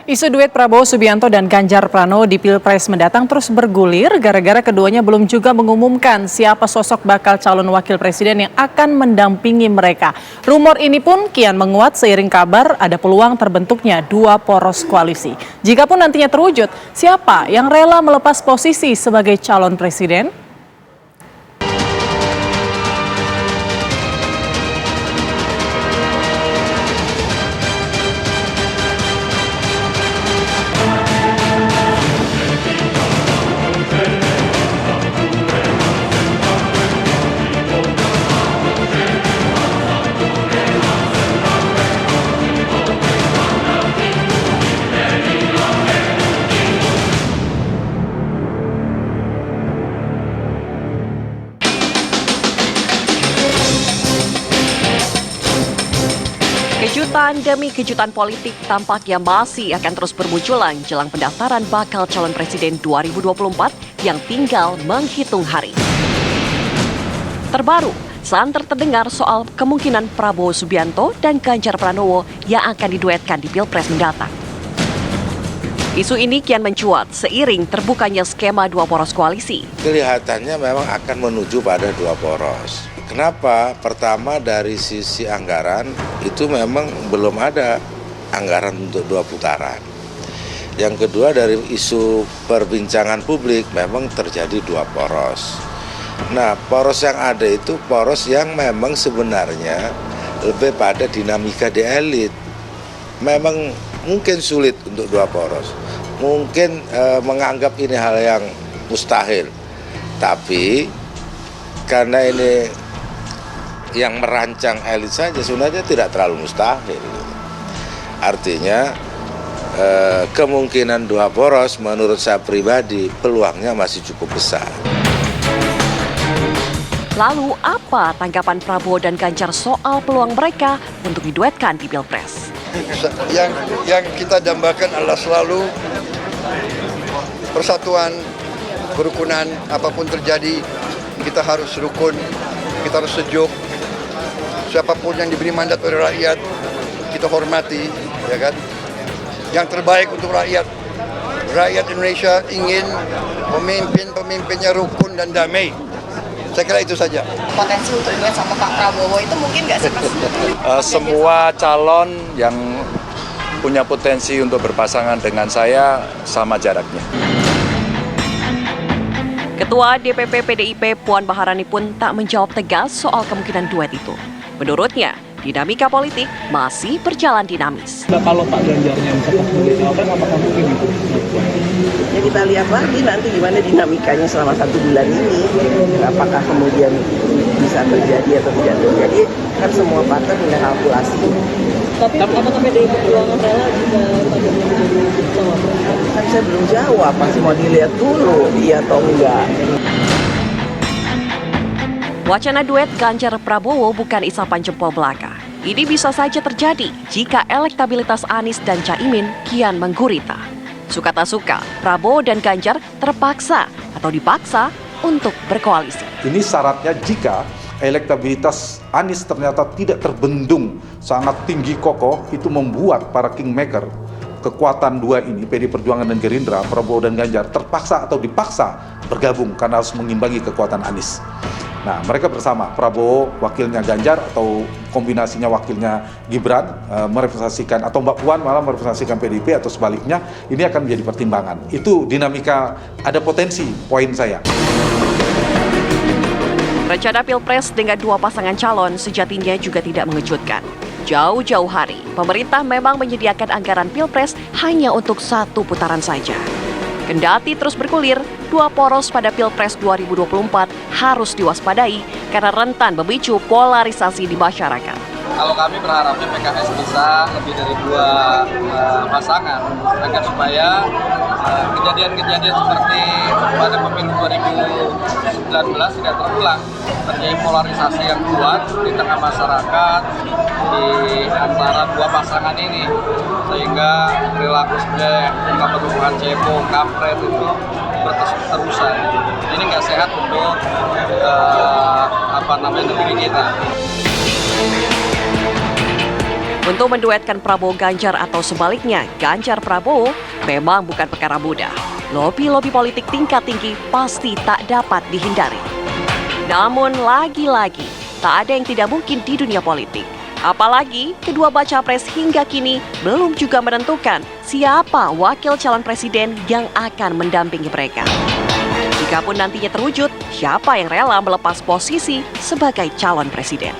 Isu duet Prabowo Subianto dan Ganjar Pranowo di Pilpres mendatang terus bergulir gara-gara keduanya belum juga mengumumkan siapa sosok bakal calon wakil presiden yang akan mendampingi mereka. Rumor ini pun kian menguat seiring kabar ada peluang terbentuknya dua poros koalisi. Jikapun nantinya terwujud, siapa yang rela melepas posisi sebagai calon presiden? Kejutan demi kejutan politik tampaknya masih akan terus bermunculan jelang pendaftaran bakal calon presiden 2024 yang tinggal menghitung hari. Terbaru, santer terdengar soal kemungkinan Prabowo Subianto dan Ganjar Pranowo yang akan diduetkan di Pilpres mendatang. Isu ini kian mencuat seiring terbukanya skema dua poros koalisi. Kelihatannya memang akan menuju pada dua poros. Kenapa? Pertama dari sisi anggaran itu memang belum ada anggaran untuk dua putaran. Yang kedua dari isu perbincangan publik memang terjadi dua poros. Nah, poros yang ada itu poros yang memang sebenarnya lebih pada dinamika di elit. Memang mungkin sulit untuk dua poros. Mungkin menganggap ini hal yang mustahil. Tapi karena ini yang merancang elit saja sebenarnya tidak terlalu mustahil. Artinya kemungkinan dua poros menurut saya pribadi peluangnya masih cukup besar. Lalu apa tanggapan Prabowo dan Ganjar soal peluang mereka untuk diduetkan di Pilpres? Yang kita dambakan adalah selalu persatuan, kerukunan, apapun terjadi kita harus rukun, kita harus sejuk. Siapapun yang diberi mandat oleh rakyat, kita hormati, ya kan? Yang terbaik untuk rakyat. Rakyat Indonesia ingin pemimpinnya rukun dan damai. Saya kira itu saja. Potensi untuk duet sama Pak Prabowo itu mungkin nggak sih, Mas? Semua calon yang punya potensi untuk berpasangan dengan saya sama jaraknya. Ketua DPP PDIP Puan Maharani pun tak menjawab tegas soal kemungkinan duet itu. Menurutnya, dinamika politik masih berjalan dinamis. Kalau Pak Ganjarnya tetap sebagai cawapres, apakah mungkin itu? Ya kita lihat lagi nanti gimana dinamikanya selama 1 bulan ini. Apakah kemudian bisa terjadi atau tidak terjadi, kan semua partai punya kalkulasi. Tapi apakah PDI Perjuangan rela jika Pak Ganjar menjadi cawapres? Kan saya belum jawab, masih mau dilihat dulu iya atau enggak. Wacana duet Ganjar Prabowo bukan isapan jempol belaka. Ini bisa saja terjadi jika elektabilitas Anies dan Caimin kian menggurita. Suka tak suka, Prabowo dan Ganjar terpaksa atau dipaksa untuk berkoalisi. Ini syaratnya jika elektabilitas Anies ternyata tidak terbendung sangat tinggi kokoh, itu membuat para kingmaker kekuatan dua ini, PD Perjuangan dan Gerindra, Prabowo dan Ganjar, terpaksa atau dipaksa bergabung karena harus mengimbangi kekuatan Anies. Nah, mereka bersama, Prabowo wakilnya Ganjar atau kombinasinya wakilnya Gibran merepresentasikan, atau Mbak Puan malah merepresentasikan PDIP atau sebaliknya, ini akan menjadi pertimbangan. Itu dinamika, ada potensi, poin saya. Rencana Pilpres dengan dua pasangan calon sejatinya juga tidak mengejutkan. Jauh-jauh hari, pemerintah memang menyediakan anggaran Pilpres hanya untuk satu putaran saja. Kendati terus bergulir, dua poros pada Pilpres 2024 harus diwaspadai karena rentan memicu polarisasi di masyarakat. Kalau kami berharapnya PKS bisa lebih dari dua pasangan agar supaya kejadian-kejadian seperti pada pemilu 2019 tidak terulang. Terjadi polarisasi yang kuat di tengah masyarakat di antara dua pasangan ini, sehingga perilaku seperti ungkapan cebong, kampret itu berterus-terusan. Ini nggak sehat untuk negeri kita. Untuk menduetkan Prabowo Ganjar atau sebaliknya Ganjar Prabowo memang bukan perkara mudah. Lobi-lobi politik tingkat tinggi pasti tak dapat dihindari. Namun lagi-lagi tak ada yang tidak mungkin di dunia politik. Apalagi kedua baca pres hingga kini belum juga menentukan siapa wakil calon presiden yang akan mendampingi mereka. Jikapun nantinya terwujud, siapa yang rela melepas posisi sebagai calon presiden?